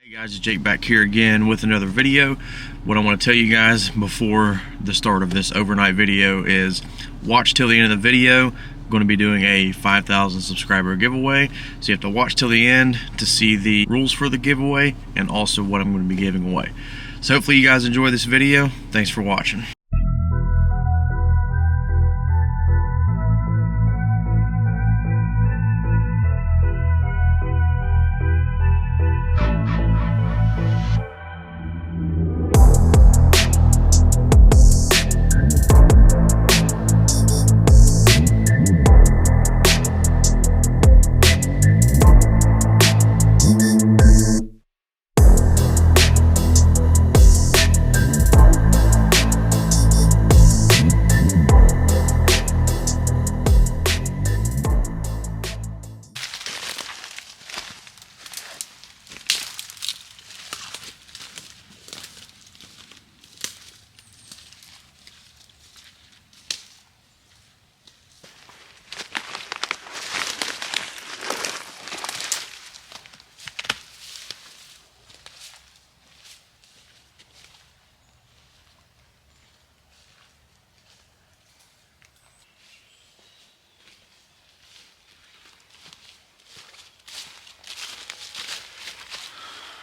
Hey guys, it's Jake back here again with another video. What I want to tell you guys before the start of this overnight video is watch till the end of the video. I'm going to be doing a 5,000 subscriber giveaway, so you have to watch till the end to see the rules for the giveaway and also what I'm going to be giving away. So hopefully you guys enjoy this video. Thanks for watching.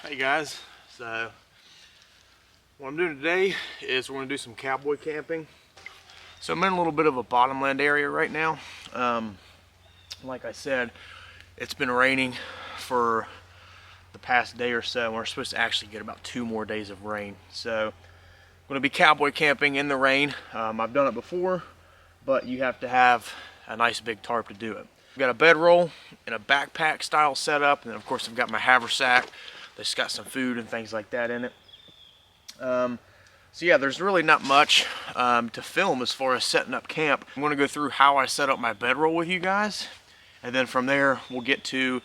Hey guys, so what I'm doing today is we're going to do some cowboy camping. So I'm in a little bit of a bottomland area right now. Like I said, it's been raining for the past day or so, and we're supposed to actually get about 2 more days of rain. So I'm going to be cowboy camping in the rain. I've done it before, but you have to have a nice big tarp to do it. I've got a bedroll and a backpack style setup, and then of course I've got my haversack. It's got some food and things like that in it. So yeah, there's really not much to film as far as setting up camp. I'm going to go through how I set up my bedroll with you guys, and then from there we'll get to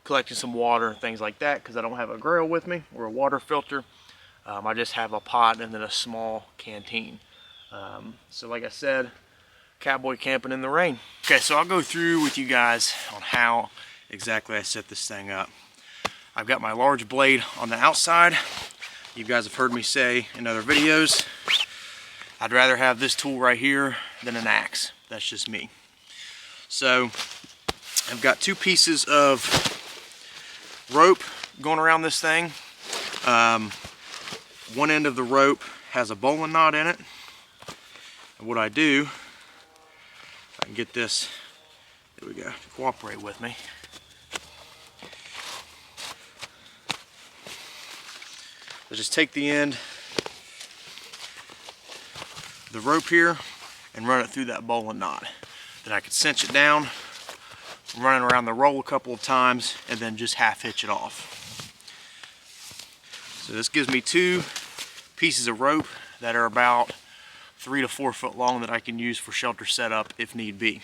collecting some water and things like that, because I don't have a grill with me or a water filter. I just have a pot and then a small canteen. So like I said, cowboy camping in the rain. Okay, so I'll go through with you guys on how exactly I set this thing up. I've got my large blade on the outside. You guys have heard me say in other videos, I'd rather have this tool right here than an axe. That's just me. So I've got 2 pieces of rope going around this thing. One end of the rope has a bowline knot in it. And what I do, if I can get this, there we go, to cooperate with me. So just take the end of the rope here and run it through that bowline knot. Then I can cinch it down, run it around the roll a couple of times, and then just half hitch it off. So this gives me 2 pieces of rope that are about 3 to 4 foot long that I can use for shelter setup if need be.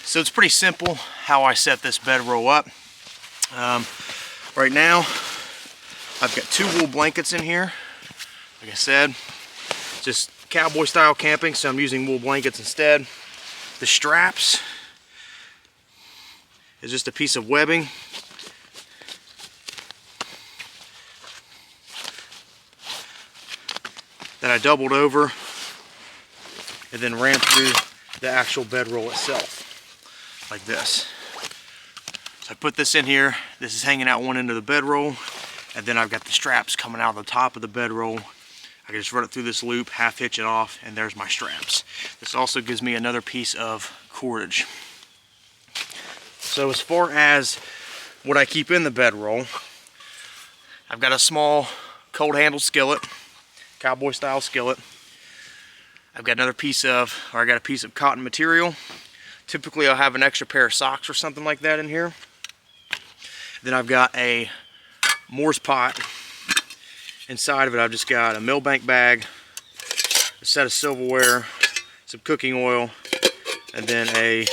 So it's pretty simple how I set this bedroll up. Right now, I've got 2 wool blankets in here. Like I said, just cowboy style camping, so I'm using wool blankets instead. The straps is just a piece of webbing. That I doubled over and then ran through the actual bedroll itself. Like this. So I put this in here. This is hanging out one end of the bedroll, and then I've got the straps coming out of the top of the bedroll. I can just run it through this loop, half hitch it off, and there's my straps. This also gives me another piece of cordage. So as far as what I keep in the bedroll, I've got a small cold handled skillet, cowboy style skillet. I've got another piece of, or I got a piece of cotton material. Typically I'll have an extra pair of socks or something like that in here. Then I've got a Moore's pot. Inside of it I've just got a millbank bag, a set of silverware, some cooking oil, and then a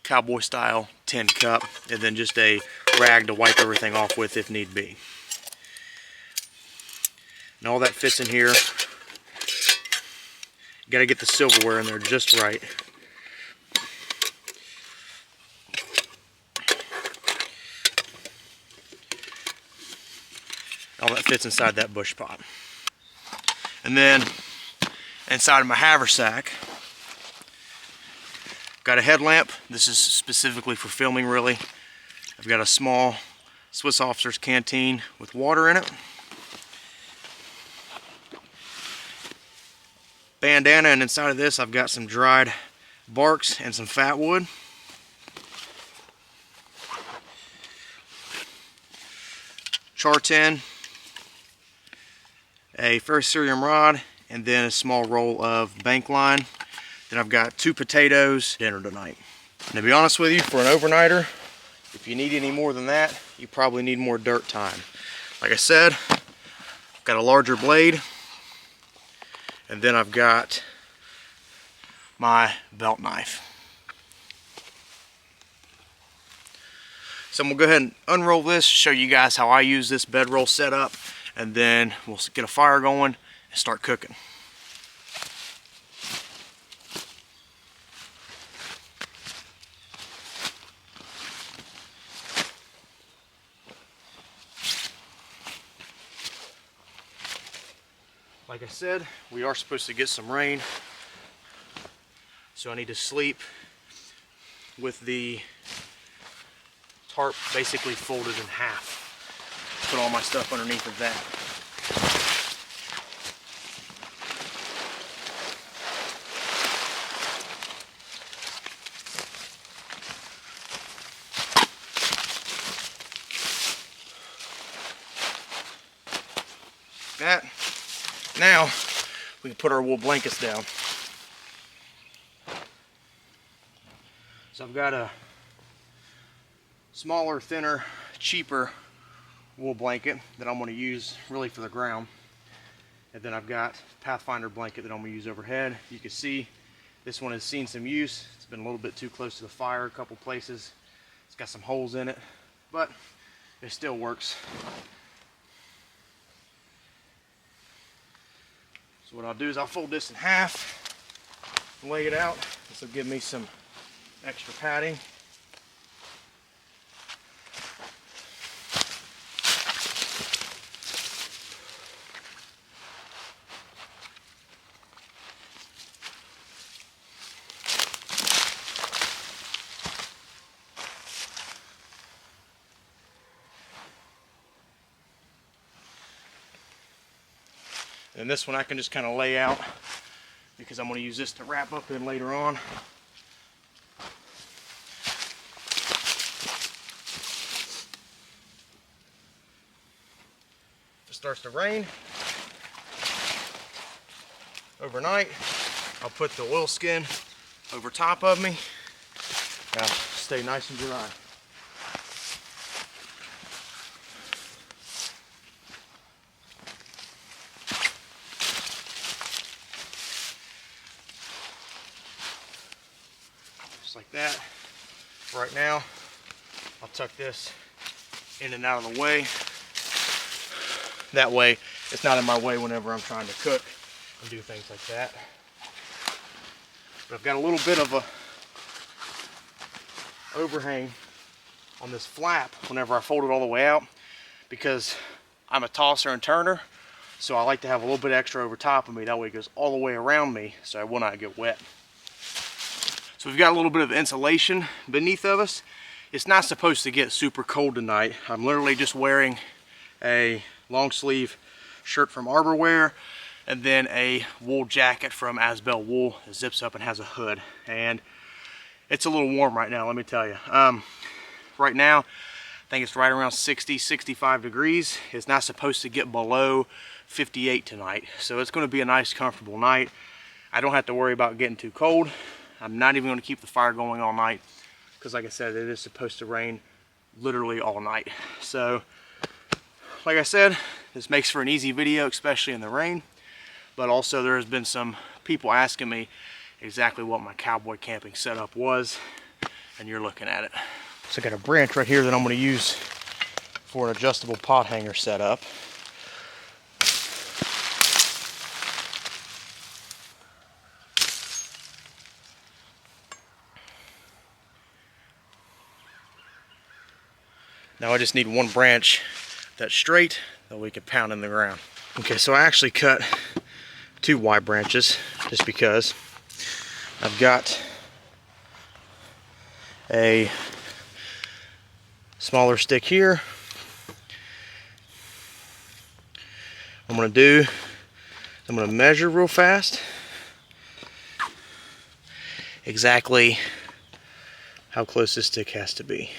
cowboy style tin cup, and then just a rag to wipe everything off with if need be. And all that fits in here got to get the silverware in there just right. All that fits inside that bush pot. And then inside of my haversack, got a headlamp. This is specifically for filming, really. I've got a small Swiss Officer's canteen with water in it. Bandana, and inside of this I've got some dried barks and some fat wood. Char tin, a ferrocerium rod, and then a small roll of bank line. Then I've got 2 potatoes, dinner tonight. And to be honest with you, for an overnighter, if you need any more than that, you probably need more dirt time. Like I said, I've got a larger blade, and then I've got my belt knife. So I'm gonna go ahead and unroll this, show you guys how I use this bedroll setup, and then we'll get a fire going and start cooking. Like I said, we are supposed to get some rain, so I need to sleep with the tarp basically folded in half. Put all my stuff underneath of that. That. Now we can put our wool blankets down. So I've got a smaller, thinner, cheaper wool blanket that I'm going to use really for the ground. And then I've got a Pathfinder blanket that I'm going to use overhead. You can see this one has seen some use. It's been a little bit too close to the fire a couple places. It's got some holes in it, but it still works. So what I'll do is I'll fold this in half and lay it out. This will give me some extra padding. And this one I can just kind of lay out because I'm going to use this to wrap up in later on. If it starts to rain overnight, I'll put the oilskin over top of me. Now, stay nice and dry. Like that. Right now, I'll tuck this in and out of the way. That way, it's not in my way whenever I'm trying to cook and do things like that. But I've got a little bit of a overhang on this flap whenever I fold it all the way out, because I'm a tosser and turner, so I like to have a little bit extra over top of me. That way it goes all the way around me, so I will not get wet. So we've got a little bit of insulation beneath of us. It's not supposed to get super cold tonight. I'm literally just wearing a long sleeve shirt from Arbor Wear and then a wool jacket from Asbel Wool. It zips up and has a hood. And it's a little warm right now, let me tell you. Right now, I think it's right around 60, 65 degrees. It's not supposed to get below 58 tonight. So it's going to be a nice, comfortable night. I don't have to worry about getting too cold. I'm not even going to keep the fire going all night because, like I said, it is supposed to rain literally all night. So, like I said, this makes for an easy video, especially in the rain. But also, there has been some people asking me exactly what my cowboy camping setup was, and you're looking at it. So I got a branch right here that I'm going to use for an adjustable pot hanger setup. Now I just need one branch that's straight that we can pound in the ground. Okay, so I actually cut 2 Y branches just because I've got a smaller stick here. What I'm going to do, I'm going to measure real fast exactly how close this stick has to be.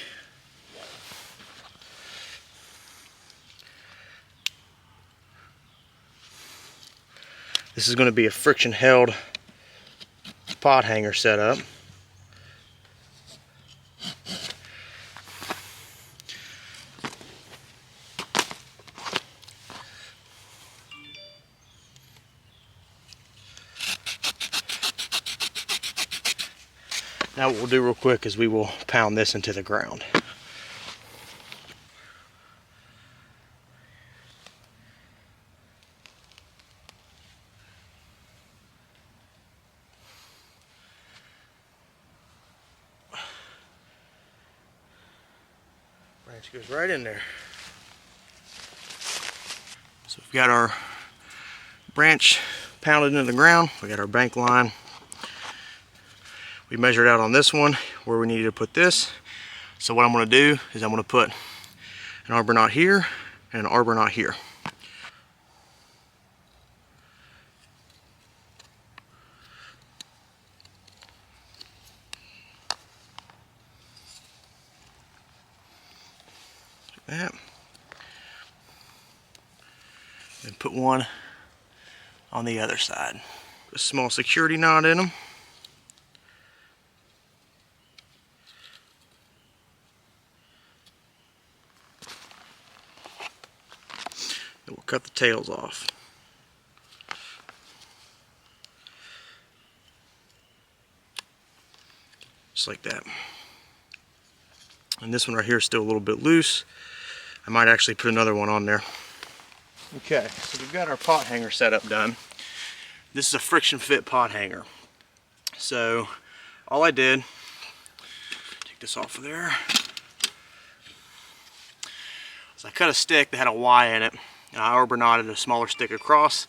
This is going to be a friction held pot hanger setup. Now what we'll do real quick is we will pound this into the ground. Branch goes right in there. So we've got our branch pounded into the ground. We got our bank line. We measured out on this one where we needed to put this. So what I'm going to do is I'm going to put an arbor knot here and an arbor knot here. Like that. And put one on the other side. A small security knot in them. And we'll cut the tails off. Just like that. And this one right here is still a little bit loose. I might actually put another one on there. Okay, so we've got our pot hanger setup done. This is a friction fit pot hanger. So all I did, take this off of there, is I cut a stick that had a Y in it, and I arbor knotted a smaller stick across,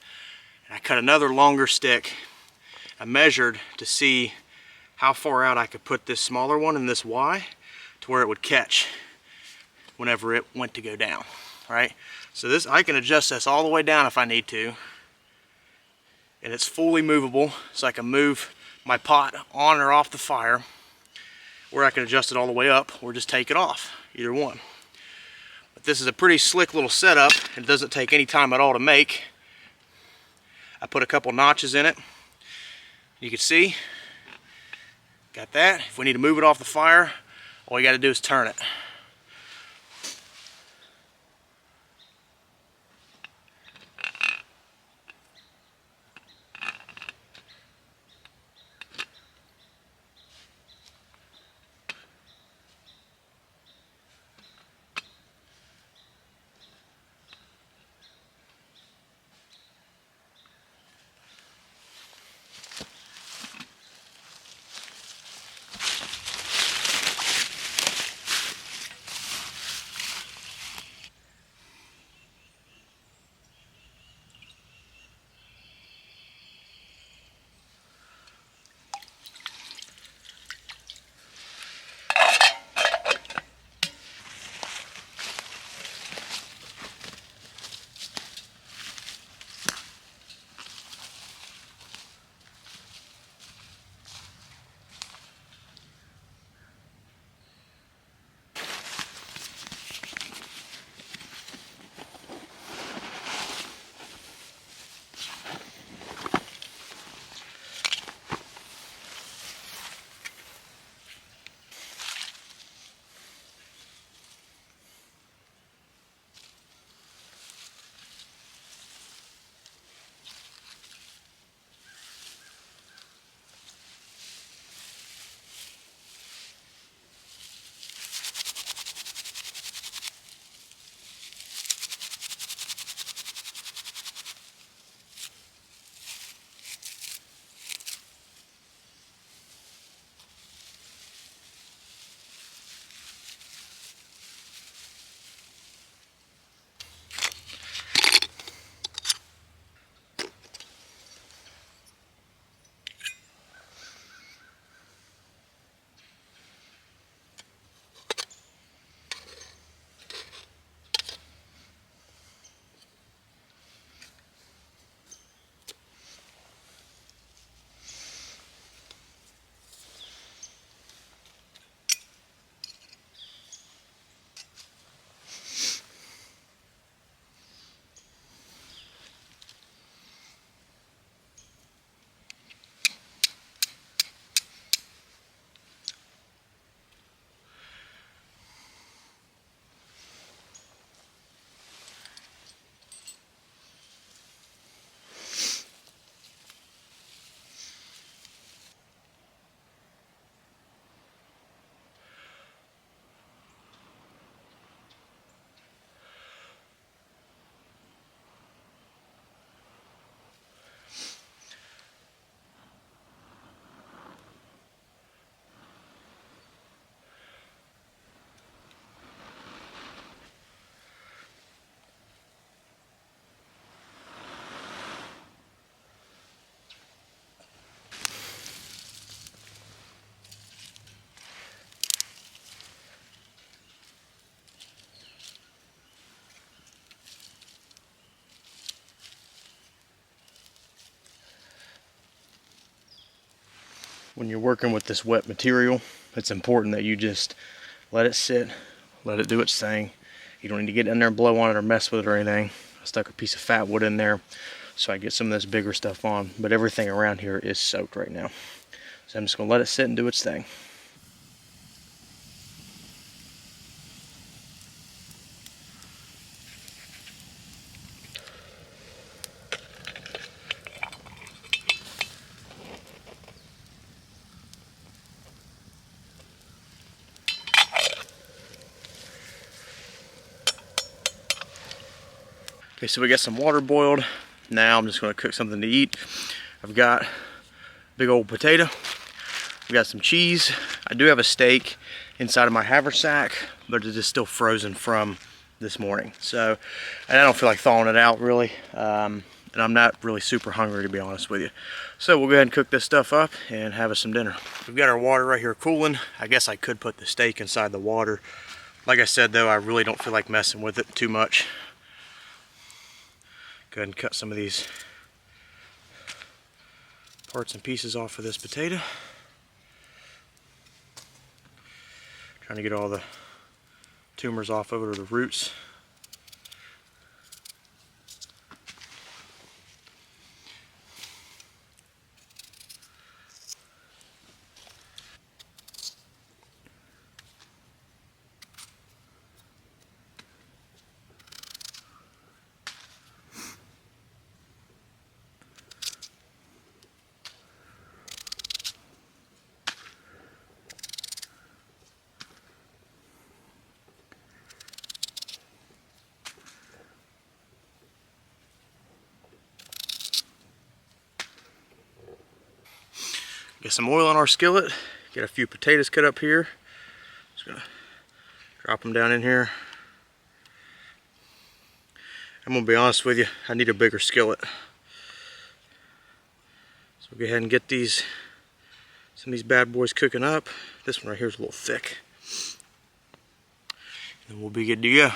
and I cut another longer stick. I measured to see how far out I could put this smaller one in this Y to where it would catch whenever it went to go down, right? So this, I can adjust this all the way down if I need to, and it's fully movable, so I can move my pot on or off the fire, or I can adjust it all the way up or just take it off, either one. But this is a pretty slick little setup, and it doesn't take any time at all to make. I put a couple notches in it. You can see, got that. If we need to move it off the fire, all you got to do is turn it. when you're working with this wet material, it's important that you just let it sit, let it do its thing. You don't need to get in there and blow on it or mess with it or anything. I stuck a piece of fat wood in there so I get some of this bigger stuff on, but everything around here is soaked right now. So I'm just gonna let it sit and do its thing. Okay, so we got some water boiled. Now I'm just gonna cook something to eat. I've got a big old potato. We got some cheese. I do have a steak inside of my haversack, but it is still frozen from this morning. So, and I don't feel like thawing it out really. And I'm not really super hungry, to be honest with you. So we'll go ahead and cook this stuff up and have us some dinner. We've got our water right here cooling. I guess I could put the steak inside the water. Like I said though, I really don't feel like messing with it too much. Go ahead and cut some of these parts and pieces off of this potato. Trying to get all the tumors off of it, or the roots. Get some oil on our skillet. Get a few potatoes cut up here. Just gonna drop them down in here. I'm gonna be honest with you, I need a bigger skillet. So we'll go ahead and get some of these bad boys cooking up. This one right here is a little thick. And we'll be good to go.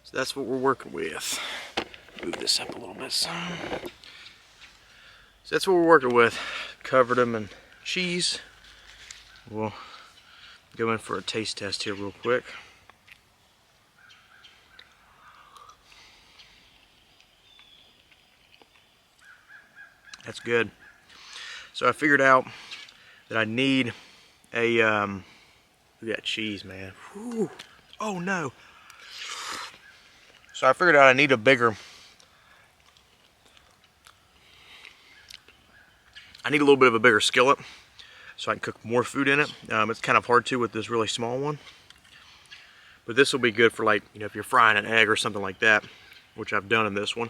So that's what we're working with. Move this up a little bit some. So that's what we're working with. Covered them in cheese. We'll go in for a taste test here real quick. That's good. So I figured out that I need a, look at that cheese, man. Whew. Oh no. So I figured out I need a little bit of a bigger skillet so I can cook more food in it. It's kind of hard to with this really small one. But this will be good for, like, you know, if you're frying an egg or something like that, which I've done in this one.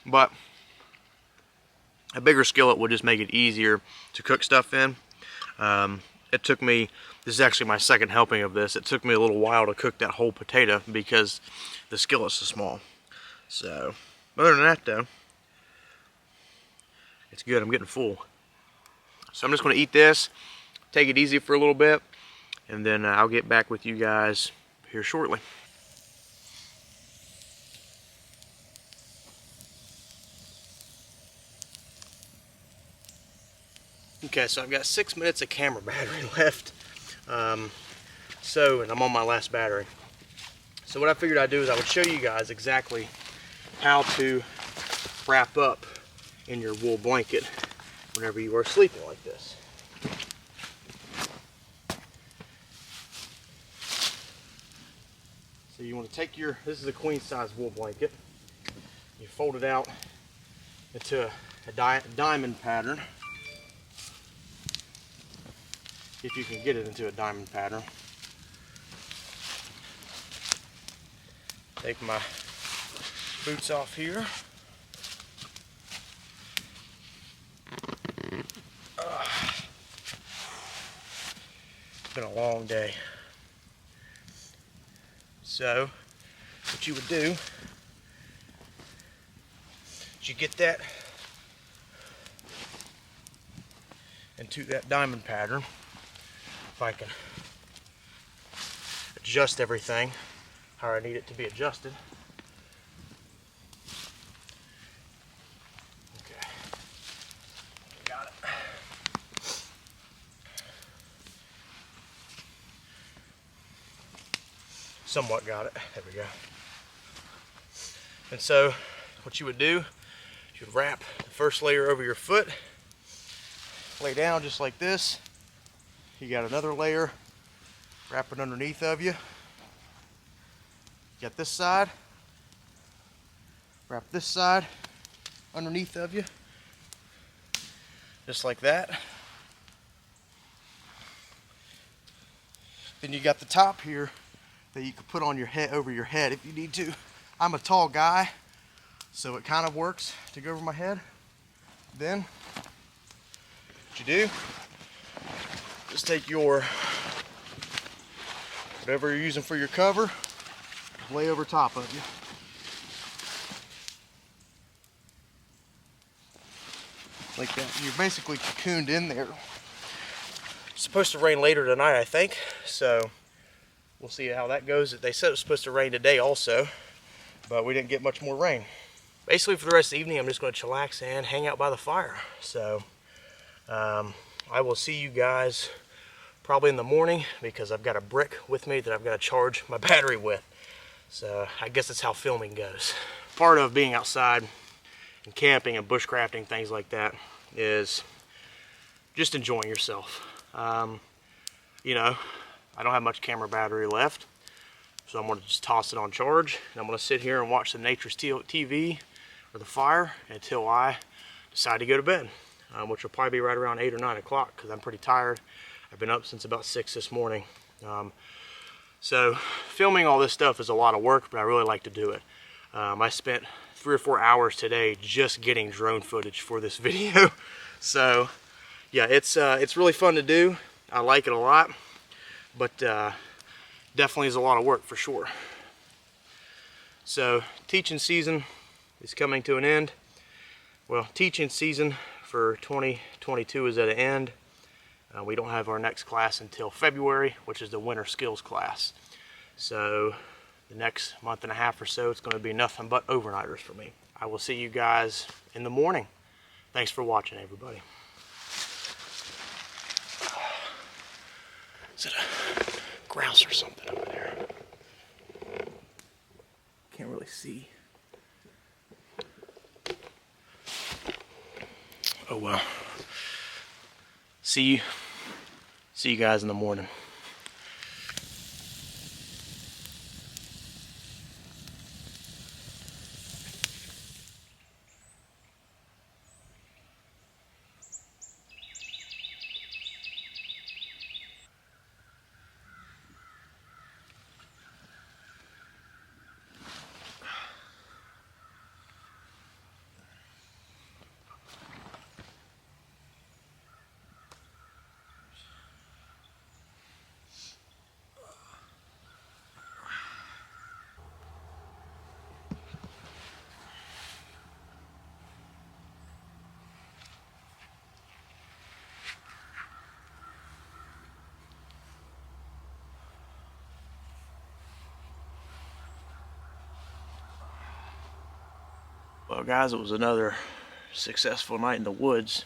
But a bigger skillet will just make it easier to cook stuff in. It took me, this is actually my second helping of this, it took me a little while to cook that whole potato because the skillet's so small. So, other than that though, it's good. I'm getting full. So I'm just going to eat this, take it easy for a little bit, and then I'll get back with you guys here shortly. Okay, so I've got 6 minutes of camera battery left. And I'm on my last battery. So what I figured I'd do is I would show you guys exactly how to wrap up in your wool blanket whenever you are sleeping like this. So you want to take this is a queen size wool blanket. You fold it out into a diamond pattern. If you can get it into a diamond pattern. Take my boots off here. It's been a long day. So, what you would do is you get that into that diamond pattern. If I can adjust everything how I need it to be adjusted. Okay, got it. Somewhat got it. There we go. And so what you would do, you would wrap the first layer over your foot, lay down just like this. You got another layer, wrap it underneath of you. Got this side, wrap this side underneath of you, just like that. Then you got the top here that you can put on your head, over your head if you need to. I'm a tall guy, so it kind of works to go over my head. Then what you do, just take your, whatever you're using for your cover, lay over top of you. Like that. You're basically cocooned in there. It's supposed to rain later tonight, I think, so we'll see how that goes. They said it was supposed to rain today also, but we didn't get much more rain. Basically, for the rest of the evening, I'm just going to chillax and hang out by the fire. So I will see you guys probably in the morning, because I've got a brick with me that I've got to charge my battery with. So I guess that's how filming goes. Part of being outside and camping and bushcrafting, things like that, is just enjoying yourself. You know, I don't have much camera battery left, so I'm going to just toss it on charge, and I'm going to sit here and watch some Nature's TV or the fire until I decide to go to bed, which will probably be right around 8 or 9 o'clock, because I'm pretty tired. I've been up since about 6 this morning. So filming all this stuff is a lot of work, but I really like to do it. I spent 3 or 4 hours today just getting drone footage for this video. So yeah, it's really fun to do. I like it a lot, but definitely is a lot of work for sure. So teaching season is coming to an end. Well, teaching season for 2022 is at an end. We don't have our next class until February, which is the winter skills class. So the next month and a half or so, it's going to be nothing but overnighters for me. I will see you guys in the morning. Thanks for watching, everybody. Is it a grouse or something over there? Can't really see. Oh well. See you guys in the morning. Well guys, it was another successful night in the woods.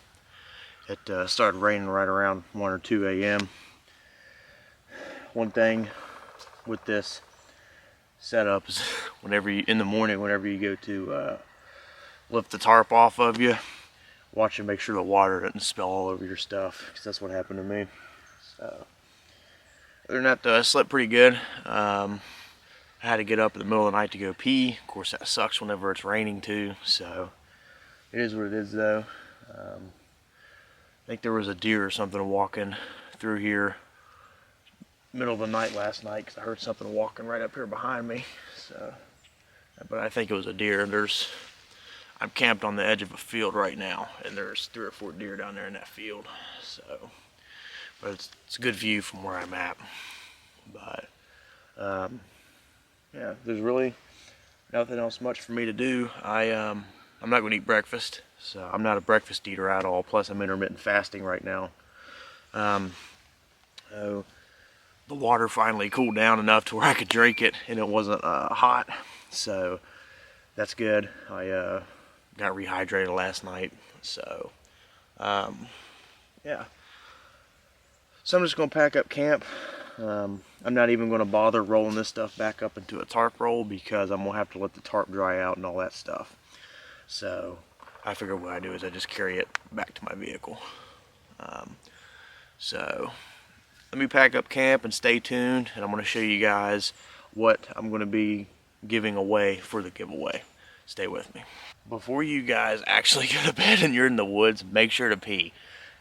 It started raining right around 1 or 2 a.m. One thing with this setup is in the morning, whenever you go to lift the tarp off of you, watch and make sure the water doesn't spill all over your stuff, because that's what happened to me. So, other than that, I slept pretty good. I had to get up in the middle of the night to go pee. Of course, that sucks whenever it's raining too, so it is what it is though. I think there was a deer or something walking through here middle of the night last night, because I heard something walking right up here behind me. So, but I think it was a deer. I'm camped on the edge of a field right now, and there's 3 or 4 deer down there in that field. So but it's a good view from where I'm at. But yeah, there's really nothing else much for me to do. I'm not going to eat breakfast, so I'm not a breakfast eater at all. Plus, I'm intermittent fasting right now. So the water finally cooled down enough to where I could drink it, and it wasn't hot, so that's good. I got rehydrated last night, so yeah. So I'm just going to pack up camp. I'm not even going to bother rolling this stuff back up into a tarp roll because I'm going to have to let the tarp dry out and all that stuff. So I figure what I do is I just carry it back to my vehicle. So let me pack up camp and stay tuned, and I'm going to show you guys what I'm going to be giving away for the giveaway. Stay with me. Before you guys actually go to bed and you're in the woods, make sure to pee.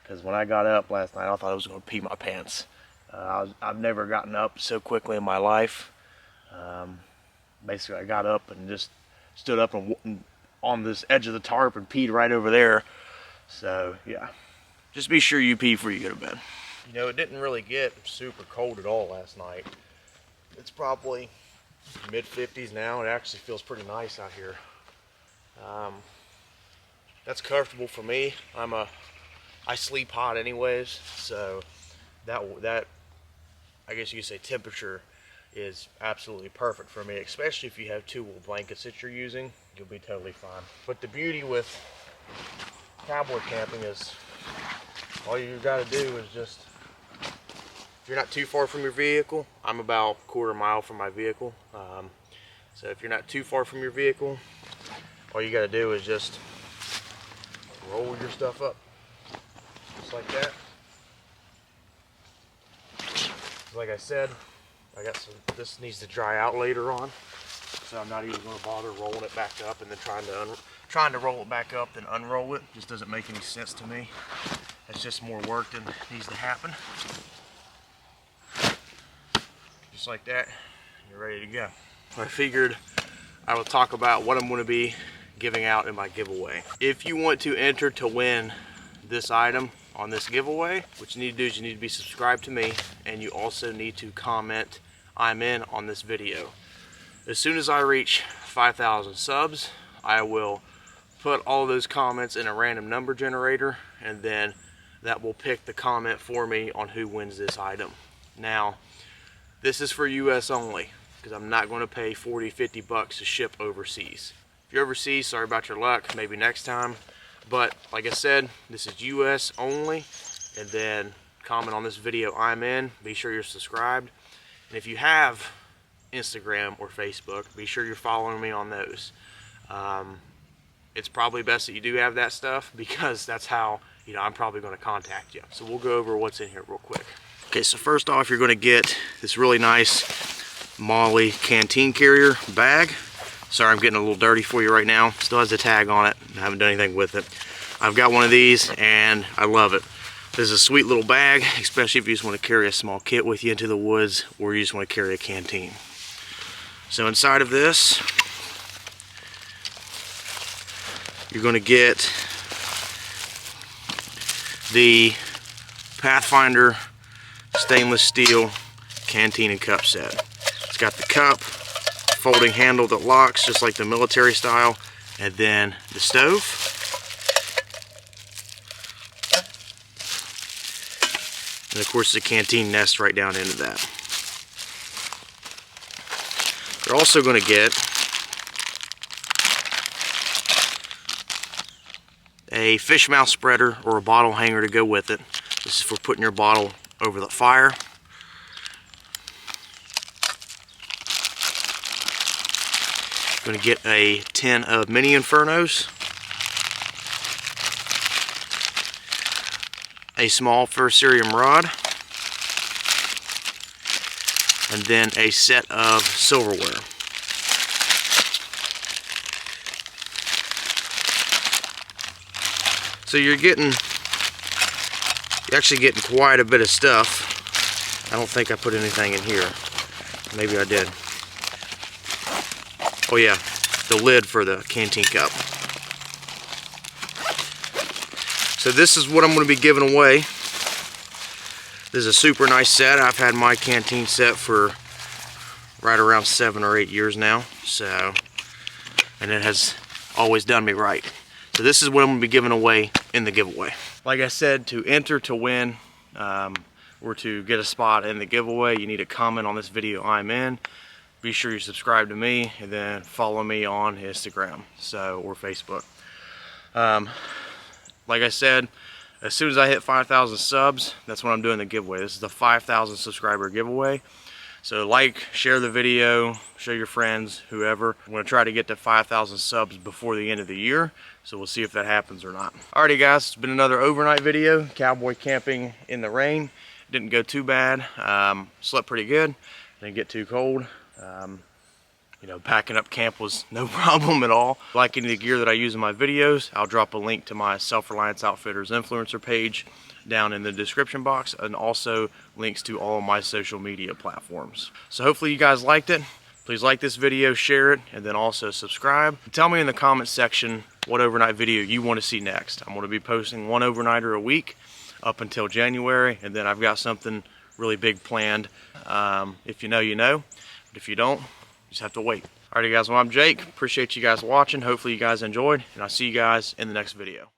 Because when I got up last night, I thought I was going to pee my pants. I've never gotten up so quickly in my life. Basically, I got up and just stood up and on this edge of the tarp and peed right over there. So, yeah. Just be sure you pee before you go to bed. You know, it didn't really get super cold at all last night. It's probably mid-50s now. It actually feels pretty nice out here. That's comfortable for me. I sleep hot anyways, so that I guess you could say temperature is absolutely perfect for me, especially if you have 2 wool blankets that you're using. You'll be totally fine. But the beauty with cowboy camping is all you got to do is just, if you're not too far from your vehicle, I'm about a quarter mile from my vehicle. So if you're not too far from your vehicle, all you got to do is just roll your stuff up. Just like that. Like I said, this needs to dry out later on, so I'm not even going to bother rolling it back up and then trying to roll it back up then unroll it. Just doesn't make any sense to me. It's just more work than needs to happen. Just like that, you're ready to go. I figured I would talk about what I'm going to be giving out in my giveaway. If you want to enter to win this item on this giveaway, what you need to do is you need to be subscribed to me, and you also need to comment "I'm in" on this video. As soon as I reach 5,000 subs, I will put all those comments in a random number generator, and then that will pick the comment for me on who wins this item. Now, this is for US only, because I'm not going to pay 40, 50 bucks to ship overseas. If you're overseas, sorry about your luck, maybe next time. But like I said, this is US only. And then comment on this video "I'm in." Be sure you're subscribed. And if you have Instagram or Facebook, be sure you're following me on those. It's probably best that you do have that stuff, because that's how, you know, I'm probably going to contact you. So we'll go over what's in here real quick. Okay, so first off, you're going to get this really nice Molly canteen carrier bag. Sorry, I'm getting a little dirty for you right now. Still has the tag on it. I haven't done anything with it. I've got one of these and I love it. This is a sweet little bag, especially if you just want to carry a small kit with you into the woods, or you just want to carry a canteen. So inside of this, you're going to get the Pathfinder stainless steel canteen and cup set. It's got the cup, folding handle that locks just like the military style, and then the stove, and of course the canteen nest right down into that. You're also going to get a fish mouth spreader or a bottle hanger to go with it. This is for putting your bottle over the fire. Going to get a tin of mini Infernos, a small Fusarium rod, and then a set of silverware. So you're actually getting quite a bit of stuff. I don't think I put anything in here. Maybe I did. Oh yeah, the lid for the canteen cup. So this is what I'm going to be giving away. This is a super nice set. I've had my canteen set for right around 7 or 8 years now. So, and it has always done me right. So this is what I'm going to be giving away in the giveaway. Like I said, to enter to win or to get a spot in the giveaway, you need to comment on this video I'm in. Be sure you subscribe to me and then follow me on Instagram or Facebook. Like I said, as soon as I hit 5,000 subs, that's when I'm doing the giveaway. This is the 5,000 subscriber giveaway. So like, share the video, show your friends, whoever. I'm going to try to get to 5,000 subs before the end of the year. So we'll see if that happens or not. Alrighty guys, it's been another overnight video. Cowboy camping in the rain. Didn't go too bad. Slept pretty good. Didn't get too cold. You know, packing up camp was no problem at all. Like any of the gear that I use in my videos, I'll drop a link to my Self-Reliance Outfitters influencer page down in the description box, and also links to all of my social media platforms. So hopefully you guys liked it. Please like this video, share it, and then also subscribe. Tell me in the comment section what overnight video you want to see next. I'm going to be posting one overnighter a week up until January, and then I've got something really big planned. If you know, you know. But if you don't, you just have to wait. Alrighty guys, well I'm Jake. Appreciate you guys watching. Hopefully you guys enjoyed, and I'll see you guys in the next video.